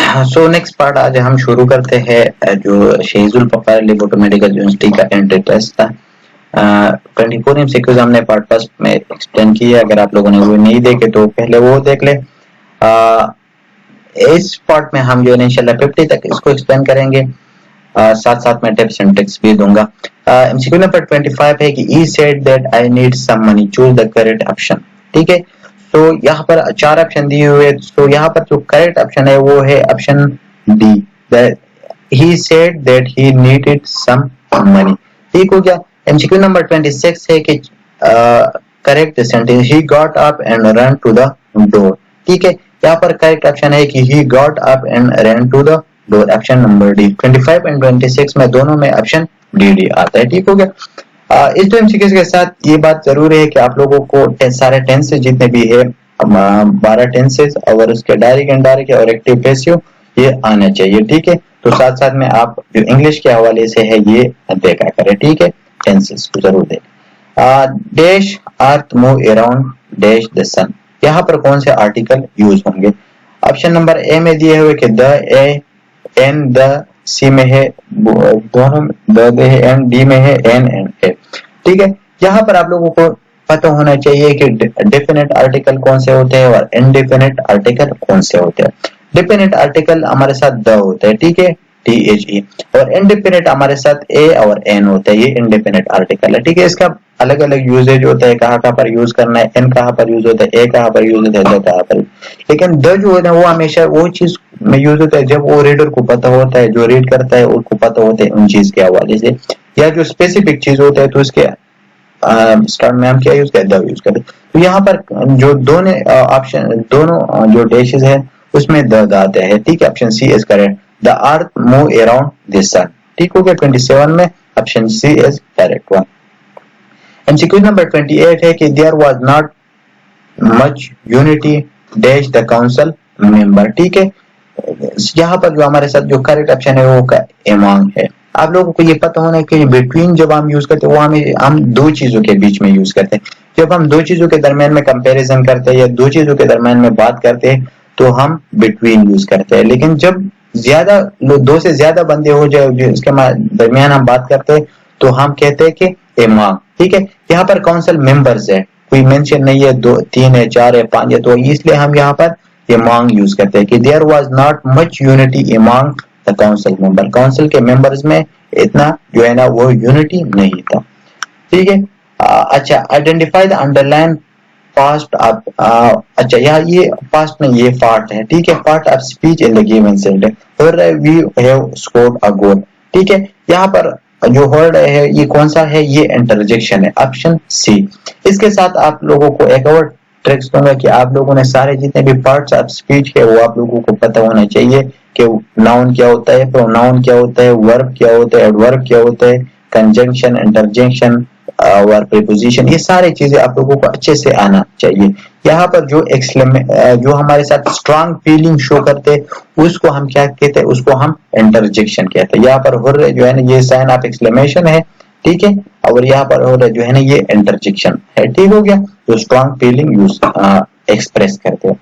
So next part आज हम शुरू करते हैं जो शेजुल पफार लिबर्टी मेडिकल यूनिवर्सिटी का एंट्री टेस्ट था। 24 एमसीक्यूज हमने पार्ट फर्स्ट में एक्सप्लेन किया। अगर आप लोगों ने वो नहीं देखे तो पहले वो देख ले। इस पार्ट में हम जो है इंशाल्लाह 50 तक इसको एक्सप्लेन करेंगे, साथ साथ में टिप्स एंड ट्रिक्स भी दूंगा। एमसीक्यू नंबर 25 है कि he said that I need some money, choose the correct option. ठीक है, तो यहाँ पर 4 ऑप्शन दिए हुए। तो यहाँ पर जो करेक्ट ऑप्शन है वो है option D, he said that he needed some money. ठीक हो गया। एमसीक्यू नंबर 26 है कि correct sentence, he got up and run to the door. ठीक है, यहाँ पर करेक्ट ऑप्शन है कि he got up and run to the door, option number D. 25 and 26 में दोनों में ऑप्शन डी आता है। ठीक हो गया। इस दो एमसीक्यूज के साथ ये बात जरूरी है कि आप लोगों को सारे टेंसेस जितने भी है 12 टेंसेस और उसके डायरेक्ट इनडायरेक्ट और एक्टिव पैसिव ये आना चाहिए। ठीक है, तो साथ साथ में आप जो इंग्लिश के हवाले से है ये देखा करें। ठीक है, टेंसेस को जरूर देखें। Dash earth move around dash the sun, यहाँ पर कौन से आर्टिकल यूज होंगे? ऑप्शन नंबर ए में दिए हुए कि the, a, an, the, C में है दोनों द है, एन, डी में है एन एंड ए। ठीक है, यहाँ पर आप लोगों को पता होना चाहिए कि डेफिनेट आर्टिकल कौन से होते हैं और इनडेफिनेट आर्टिकल कौन से होते हैं। डेफिनेट आर्टिकल हमारे साथ द होता है, ठीक है, THE, और इनडेफिनेट हमारे साथ ए और एन होता है, ये इनडेफिनेट आर्टिकल है। ठीक है, इसका अलग अलग यूजेज होता है, कहाँ कहाँ पर यूज करना है, एन कहाँ पर यूज होता है, ए कहाँ पर यूज होता है, द कहाँ पर। लेकिन द जो है ना वो हमेशा वो चीज में यूज होता है जब वो रीडर को पता होता है, जो रीड करता है उसको पता होता है उन चीज के हवाले से, या जो स्पेसिफिक चीज होता है तो उसके स्टार्ट में हम क्या यूज करते हैं, द यूज करते हैं। तो यहाँ पर जो दोनों ऑप्शन दोनों जो डैशेस है उसमें द आते हैं। ठीक है, option C is correct, the earth move around the sun. ठीक हो गया। 27 में option C is correct one. MCQ number 28 है कि there was not much unity dash the council member. ठीक है, यहाँ पर जो हमारे साथ जो करेक्ट ऑप्शन है वो का एमंग है। आप लोगों को ये पता होना है कि बिटवीन जब हम यूज करते हैं वो हम दो चीजों के बीच में यूज करते हैं। जब हम दो चीजों के दरमियान में कंपैरिजन करते हैं या दो चीजों के दरमियान में बात करते हैं तो हम बिटवीन यूज करते हैं। लेकिन जब ज्यादा दो से ज्यादा बंदे हो जाए जिसके दरमियान हम बात करते हैं तो हम कहते हैं कि एमंग। ठीक है, यहाँ पर काउंसिल मेंबर्स है, कोई मेंशन नहीं है, 2, 3 है, 4 है, 5 है, तो इसलिए हम यहाँ पर among यूज करते हैं कि there was not much unity among the council member, council के मेंबर्स में इतना जो है ना वो यूनिटी नहीं था। ठीक है, अच्छा, identify the underline past of, अच्छा यहाँ ये पास्ट नहीं ये पार्ट है। ठीक है, part of speech in the given sentence, where we have scored a goal. ठीक है, यहाँ पर जो वर्ड है ये कौन सा है, ये इंटरजेक्शन है, ऑप्शन सी। इसके साथ आप लोगों को एक और ट्रिक्स दूंगा कि आप लोगों ने सारे जितने भी पार्ट्स ऑफ स्पीच है वो आप लोगों को पता होना चाहिए कि नाउन क्या होता है, प्रोनाउन क्या होता है, वर्ब क्या होता है, एडवर्ब क्या होता है, कंजंक्शन, इंटरजेक्शन और प्रीपोजिशन, ये सारी चीजें आप लोगों को अच्छे से आना चाहिए। यहाँ पर जो हमारे साथ स्ट्रांग फीलिंग शो करते हैं उसको हम क्या कहते हैं, उसको हम इंटरजेक्शन कहते हैं। यहाँ पर हो रहा जो है ना ये साइन ऑफ एक्सक्लेमेशन है। ठीक है, और यहाँ पर हो रहा जो है ना ये इंटरजेक्शन है। ठीक हो गया, जो स्ट्रांग फीलिंग यूज एक्सप्रेस करते हैं।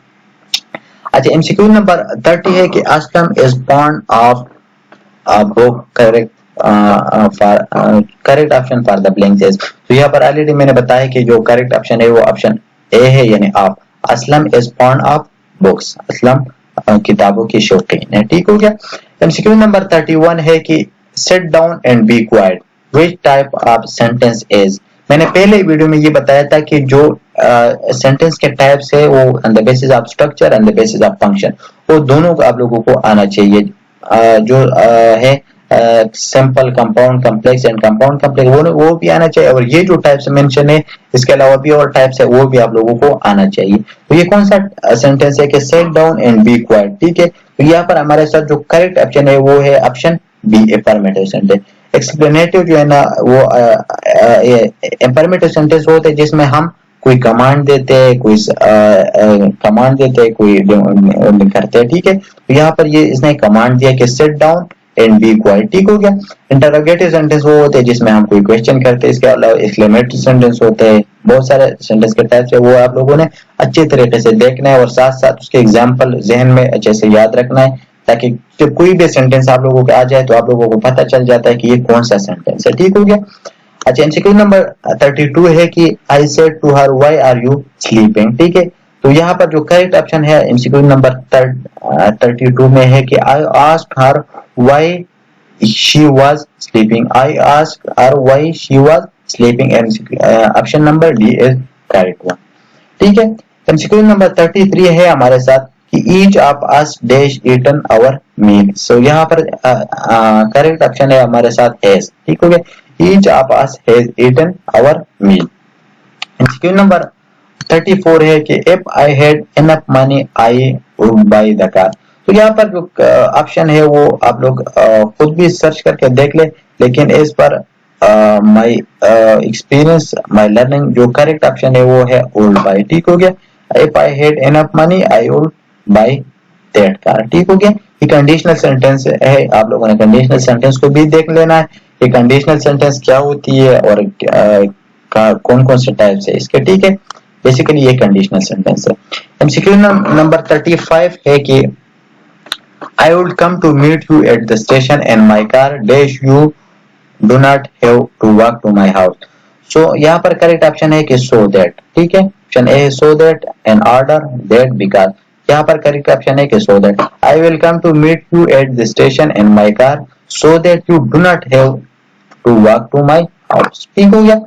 अच्छा, एमसीक्यू नंबर 30 है कि Aslam is born of book, correct correct option for the blank says. तो यहाँ पर ऑलरेडी मैंने बताया कि जो करेक्ट ऑप्शन है वो ऑप्शन ए है, यानी आप। Aslam is born of books, Aslam किताबों की शौकीन है। ठीक हो गया। एमसीक्यू नंबर 31 है कि sit down and be quiet, which type of sentence is. मैंने पहले वीडियो में ये बताया था कि जो सेंटेंस के टाइप्स है वो on the basis of structure and the basis of function, वो दोनों को आप लोगों को आना चाहिए। जो है simple, compound, complex and compound complex वो भी आना चाहिए, और ये जो टाइप्स मेंशन है इसके अलावा भी और टाइप्स है वो भी आप लोगों को आना चाहिए। तो ये कौन सा सेंटेंस है कि sit down and be quiet. ठीक है, तो यहाँ पर हमारे साथ जो करेक्ट ऑप्शन है वो है option B, affirmative sentence. Explanative जो है ना वो अफर्मेटिव सेंटेंस होते हैं जिसमें हम कोई कमांड देते हैं, कोई कमांड देते हैं, कोई करते हैं। ठीक है, तो यहाँ पर ये इसने कमांड दिया कि sit down and be quiet. ठीक हो गया। इंटरोगेटिव सेंटेंस वो होते हैं जिसमें हम कोई क्वेश्चन करते हैं। इसके अलावा एक्सक्लेमेटरी सेंटेंस होते हैं, बहुत सारे सेंटेंस के टाइप्स है, वो आप लोगों ने अच्छे तरीके से देखना है और साथ साथ उसके एग्जांपल जहन में अच्छे से याद रखना है ताकि जब कोई भी सेंटेंस आप लोगों को आ जाए तो आप लोगों को पता चल जाता है कि ये कौन सा सेंटेंस है। ठीक हो गया। अच्छा, एमसीक्यू नंबर 32 है कि I said to her why are you sleeping. ठीक है, तो यहाँ पर जो करेक्ट ऑप्शन है एमसीक्यू नंबर 32 में है कि I asked her why she was sleeping. I asked her why she was sleeping. Option number D is correct one. ठीक है। MCQ नंबर 33 है हमारे साथ कि each of us dash eaten our meal. So यहाँ पर करेक्ट ऑप्शन है हमारे साथ has. ठीक हो गया। Each of us has eaten our meal. MCQ number 34 है कि if I had enough money I would buy the car. तो यहाँ पर जो ऑप्शन है वो आप लोग खुद भी सर्च करके देख ले, लेकिन इस पर माय एक्सपीरियंस माय लर्निंग जो करेक्ट ऑप्शन है वो है वुड बाय। ठीक हो गया। If I had enough money I would by that car. ठीक हो गया। ये कंडीशनल सेंटेंस है, आप लोगों ने कंडीशनल सेंटेंस को भी देख लेना है, ये कंडीशनल सेंटेंस क्या होती है और कौन कौन से टाइप्स है इसके। ठीक है, बेसिकली ये कंडीशनल सेंटेंस है। एमसीक्यू नंबर 35 है कि I would come to meet you at the station in my car dash you do not have to walk to my house. So यहाँ पर करेक्ट ऑप्शन है कि so that। ठीक है, option A है so that, an order, that, because। यहाँ पर correct option है कि so that I will come to meet you at the station in my car so that you do not have to walk to my house। ठीक हो गया।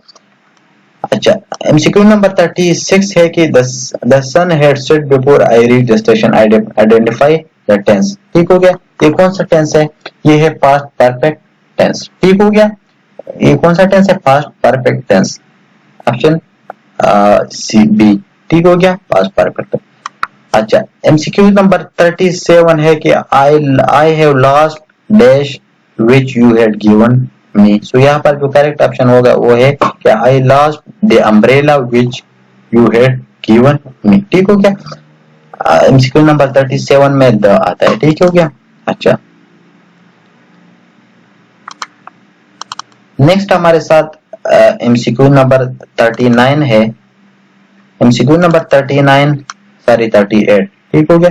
अच्छा, MCQ number 36 है कि the sun had set before I reached the station. Identify the tense। ठीक हो गया। ये कौन सा टेंस है? ये है पास्ट परफेक्ट टेंस। ठीक हो गया। ये कौन सा टेंस है? Past perfect tense. Option C B. ठीक हो गया, पास्ट परफेक्ट। अच्छा, एमसीक्यू नंबर 37 है कि I have lost dash which you had given me। सो यहाँ पर जो करेक्ट ऑप्शन होगा वो है कि I lost the umbrella which you had given me। ठीक हो गया। एमसीक्यू नंबर 37 में द आता है। ठीक हो गया। अच्छा, नेक्स्ट हमारे साथ एमसीक्यू नंबर 39 है। MCQ number 38। ठीक हो गया।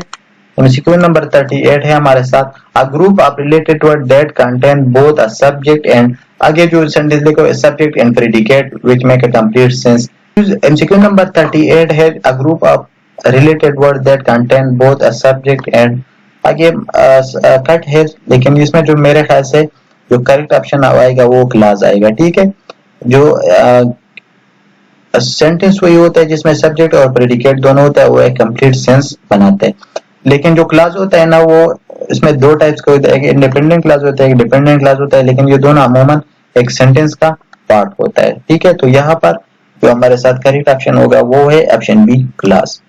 एमसीक्यू नंबर 38 है हमारे साथ a group of related word that contain both a subject and, आगे जो सेंटेंस देखो subject and predicate which make a complete sense. MCQ number 38 है a group of related word that contain both a subject and, आगे cut है लेकिन इसमें जो मेरे ख्याल से जो करेक्ट ऑप्शन आएगा वो क्लास आएगा। ठीक है, जो सेंटेंस वही होता है जिसमें सब्जेक्ट और प्रेडिकेट दोनों होता है, वो एक कंप्लीट सेंस बनाते हैं। लेकिन जो क्लास होता है ना वो इसमें दो टाइप्स का होता है, एक इंडिपेंडेंट क्लास होता है, एक डिपेंडेंट क्लास होता है, लेकिन ये दोनों अमूमन एक सेंटेंस का पार्ट होता है। ठीक है, तो यहाँ पर जो हमारे साथ करेक्ट ऑप्शन होगा वो है ऑप्शन बी, क्लास।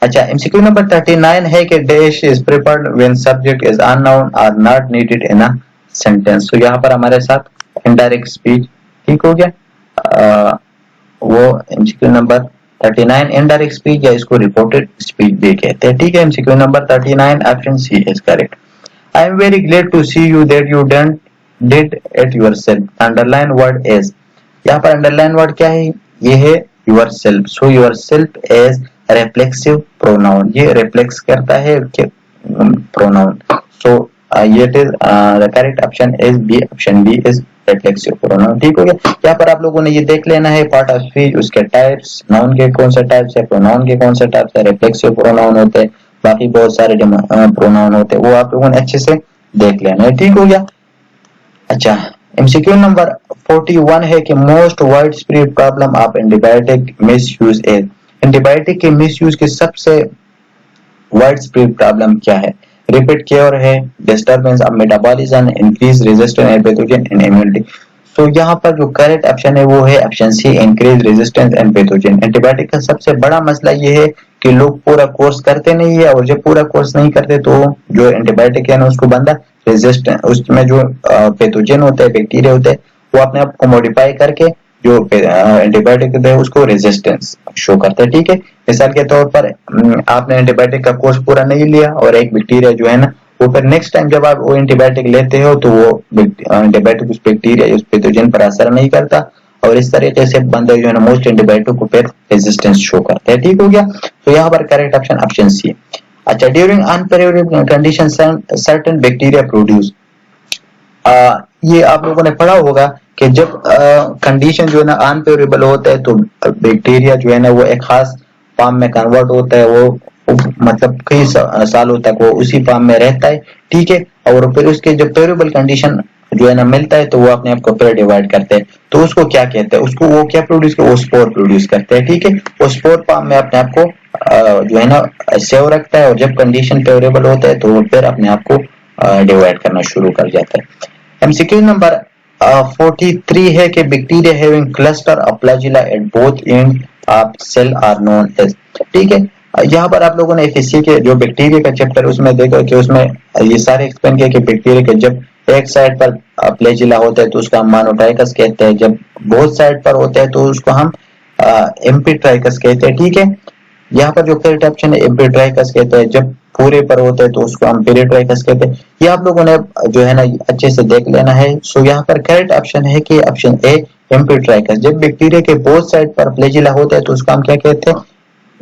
अच्छा, एमसीक्यू नंबर 39 है कि dash is preferred when subject is unknown or not needed in a sentence. तो यहाँ पर हमारे साथ इनडायरेक्ट स्पीच। ठीक हो गया। वो एमसीक्यू नंबर 39 इनडायरेक्ट स्पीच या इसको रिपोर्टेड स्पीच भी कहते हैं। ठीक है, MCQ number 39 option C is correct. I am very glad to see you that you did it yourself. Underline word is, यहाँ पर अंडरलाइन वर्ड क्या है? ये है yourself. So yourself is reflexive pronoun, ये रिफ्लेक्स करता है प्रोनाउन। सो ये the correct option is B, option B is reflexive pronoun. ठीक हो गया। यहाँ पर आप लोगों ने ये देख लेना है पार्ट ऑफ स्पीच, उसके टाइप्स, नाउन के कौन से टाइप्स है, प्रोनाउन के कौन से टाइप्स है, रिफ्लेक्सिव प्रोनाउन होते हैं, बाकी बहुत सारे प्रोनाउन होते हैं, वो आप लोगों ने अच्छे से देख लेना है। ठीक हो गया। अच्छा, एमसीक्यू नंबर 41 है कि most wide spread problem of antibiotic misuse is. Antibiotic के मिसयूज की सबसे वाइड स्प्रेड प्रॉब्लम क्या है? रिपीट क्योर है, disturbance of metabolism, increase resistance and pathogen in immunity. तो यहाँ पर जो करेक्ट ऑप्शन है वो है option C, increase resistance and pathogen. Antibiotic का सबसे बड़ा मसला ये है कि लोग पूरा कोर्स करते नहीं है, और जब पूरा कोर्स नहीं करते तो जो एंटीबायोटिक है ना उसको बंदा रेजिस्टेंट, उसमें जो पैथोजन होता है, बैक्टीरिया होते हैं, वो अपने आप को मॉडिफाई करके जो एंटीबायोटिक होता है उसको रेजिस्टेंस शो करता है। ठीक है, मिसाल के तौर पर आपने एंटीबायोटिक का कोर्स पूरा नहीं लिया और एक बैक्टीरिया जो है ना वो फिर नेक्स्ट टाइम जब आप वो एंटीबायोटिक लेते हो तो वो एंटीबायोटिक उस बैक्टीरिया या उस पैथोजन पर असर नहीं करता, और इस तरीके से बंदा जो है ना मोस्ट एंटीबायोटिक को फिर रेजिस्टेंस शो करता है। ठीक हो गया। तो यहाँ पर करेक्ट ऑप्शन ऑप्शन सी। अच्छा, during unfavourable condition certain bacteria produce, ये आप लोगों ने पढ़ा होगा कि जब कंडीशन जो है ना अनफेवरेबल होता है तो बैक्टीरिया जो है ना वो एक खास फॉर्म में कन्वर्ट होता है, वो मतलब कई सालों तक वो उसी फॉर्म में रहता है, ठीक है। और फिर उसके जब फेवरेबल कंडीशन जो है ना मिलता है तो वो अपने आप को फिर डिवाइड करते हैं, तो उसको क्या कहते हैं, उसको वो क्या प्रोड्यूस करते हैं, वो स्पोर प्रोड्यूस करते हैं, ठीक है। वो स्पोर फॉर्म में अपने आप को जो है ना सेव रखता है, और जब कंडीशन फेवरेबल होता है तो वो फिर अपने आप को डिवाइड करना शुरू कर जाता है। एमसीक्यू नंबर 43 है कि bacteria having cluster of flagella at both end of cell are known as, ठीक है। यहाँ पर आप लोगों ने एफएससी के जो बैक्टीरिया का चैप्टर उसमें देखा कि उसमें ये सारे एक्सप्लेन किया कि बैक्टीरिया के जब एक साइड पर फ्लैजिला होता है तो उसका हम मोनोट्राइकस कहते हैं, जब बहुत साइड पर होता है तो उसको हम एम्फीट्राइकस कहते हैं, ठीक है। यहाँ पर जो करेक्ट ऑप्शन है एम्फीट्राइकस कहते हैं, जब पूरे पर होता है तो उसको हम पेरिट्राइकस कहते हैं। ये आप लोगों ने जो है ना अच्छे से देख लेना है। सो यहाँ पर करेक्ट ऑप्शन है कि ऑप्शन ए एम्फीट्राइकस। जब बैक्टीरिया के बोथ साइड पर फ्लैजिला होता है तो उसको हम क्या कहते हैं,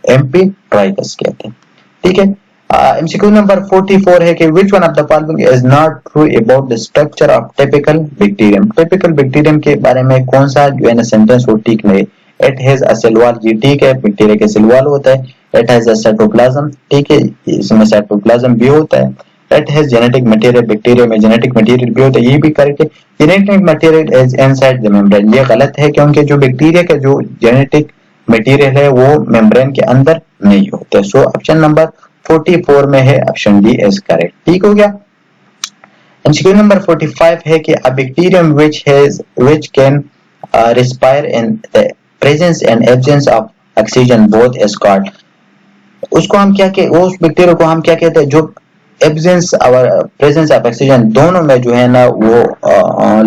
एम्फीट्राइकस कहते हैं, ठीक है। एमसीक्यू नंबर 44 है कि which one of the following is not true about the structure of typical bacterium। typical bacterium के बारे में कौन सा जो है ना सेंटेंस वो ठीक नहीं। it has a cell wall, ये ठीक है, बैक्टीरिया के सेल वॉल होता है। it has a cytoplasm, ठीक है, इसमें साइटोप्लाज्म भी होता है। it has genetic material, bacteria में जेनेटिक मटेरियल भी होता है, ये भी करेक्ट है। genetic material is inside the membrane, ये गलत है क्योंकि जो बैक्टीरिया का जो जेनेटिक मटेरियल है वो मेम्ब्रेन के अंदर नहीं होते। सो ऑप्शन नंबर 44 में है ऑप्शन डी इज करेक्ट, ठीक हो गया। एमसीक्यू नंबर 45 है कि a bacterium which can respire in the presence and absence of oxygen both is called, उसको हम क्या के उस बैक्टीरिया को हम क्या कहते हैं जो एब्सेंस और प्रेजेंस ऑफ ऑक्सीजन दोनों में जो है ना वो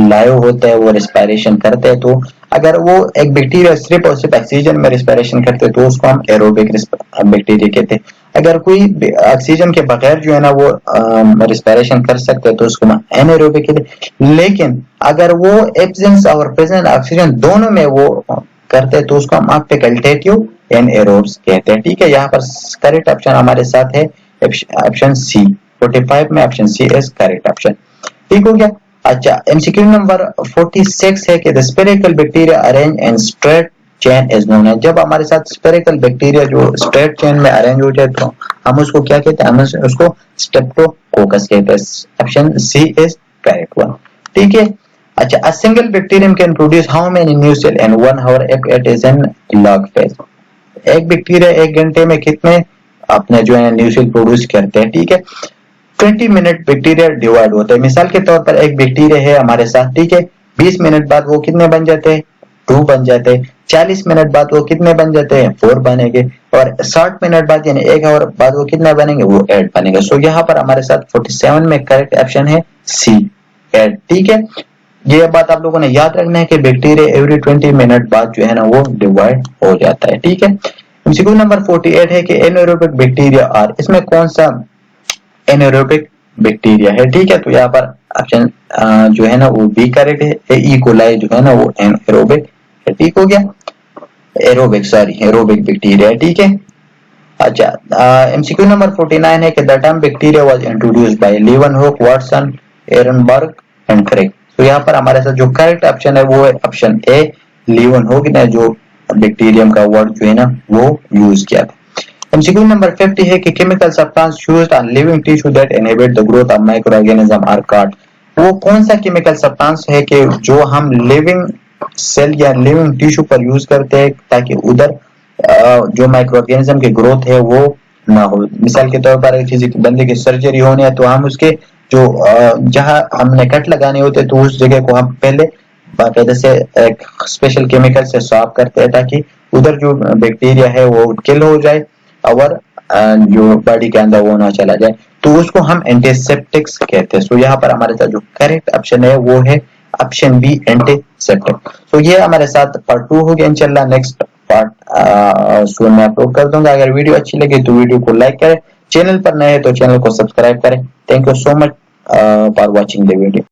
लाइव होता है, वो रेस्पिरेशन करते हैं। तो अगर वो एक बैक्टीरिया सिर्फ और सिर्फ ऑक्सीजन में रेस्पिरेशन करते हैं तो उसको हम एरोबिक बैक्टीरिया कहते हैं। अगर कोई ऑक्सीजन के बगैर जो है ना वो रेस्पिरेशन कर सकते हैं तो उसको हम एनाएरोबिक कहते हैं। लेकिन अगर वो एब्सेंस और प्रेजेंस ऑक्सीजन दोनों में वो करते हैं तो उसको हम फैकल्टेटिव एनाएरोब्स कहते हैं, ठीक है। यहाँ पर करेक्ट ऑप्शन हमारे साथ है ऑप्शन सी। 45 में option C is correct option, ठीक हो गया। अच्छा, एमसीक्यू नंबर 46 है कि the spherical bacteria arrange in straight chain is known है। जब हमारे साथ स्फेरिकल बैक्टीरिया जो स्ट्रेट चेन में अरेंज हो जाए तो हम उसको क्या कहते हैं, हम उसको स्ट्रेप्टोकोकस कहते हैं। Option C is correct one, ठीक है। अच्छा, a single bacterium can produce how many new cell in 1 hour if it is in log phase। एक बैक्टीरिया एक घंटे में कितने अपने जो है न्यू सेल प्रोड्यूस करते हैं, ठीक है। 20 मिनट बैक्टीरिया डिवाइड होता है। मिसाल के तौर पर एक बैक्टीरिया है हमारे साथ, ठीक है, 20 मिनट बाद वो कितने बन जाते हैं, 2 बन जाते हैं। 40 मिनट बाद वो कितने बन जाते हैं, 4 बनेंगे। और 60 मिनट बाद यानी 1 आवर बाद वो कितने बनेंगे, वो 8 बनेंगे। सो यहाँ पर हमारे साथ 47 में करेक्ट ऑप्शन है सी 8, ठीक है। ये बात आप लोगों ने याद रखना है कि बैक्टीरिया एवरी 20 मिनट बाद जो है ना वो डिवाइड हो जाता है, ठीक है। एमसीक्यू नंबर 48 है कि एनाएरोबिक बैक्टीरिया आर, इसमें कौन सा एनाएरोबिक बैक्टीरिया है, ठीक है। तो यहाँ पर ऑप्शन जो है ना वो बी करेक्ट है। ई कोलाई जो है ना वो एनाएरोबिक है, ठीक हो गया। एरोबिक बैक्टीरिया है, ठीक है। अच्छा, एमसीक्यू नंबर 49 है कि the term bacteria was introduced by Leeuwenhoek, Watson, Ehrenberg and Craig. तो यहाँ पर हमारे साथ जो करेक्ट ऑप्शन है वो है ऑप्शन ए लीवनहुक ने जो बैक्टीरियम का वर्ड जो है ना वो यूज किया था। एमसीक्यू नंबर 50 है कि chemical substance used on living tissue that inhibit the growth of micro organism are called. वो कौन सा केमिकल सब्सटेंस है कि जो हम लिविंग सेल या लिविंग टिश्यू पर यूज करते हैं ताकि उधर जो माइक्रो ऑर्गेनिज्म की ग्रोथ है वो ना हो। मिसाल के तौर पर किसी बंदे की सर्जरी होनी है तो हम उसके जो जहां हमने कट लगाने होते तो उस जगह को हम पहले बाकायदा से एक स्पेशल केमिकल से साफ करते हैं ताकि उधर जो बैक्टीरिया है वो किल हो जाए और जो बॉडी के अंदर वो ना चला जाए, तो उसको हम एंटीसेप्टिक्स कहते हैं। सो यहाँ पर हमारे साथ जो करेक्ट ऑप्शन है वो है ऑप्शन बी एंटीसेप्टिक। सो ये हमारे साथ पार्ट 2 हो गया। इंशाल्लाह नेक्स्ट पार्ट सून में अपलोड कर दूंगा। अगर वीडियो अच्छी लगे तो वीडियो को लाइक करें, चैनल पर नए हैं तो चैनल को सब्सक्राइब करें। Thank you so much for watching the video.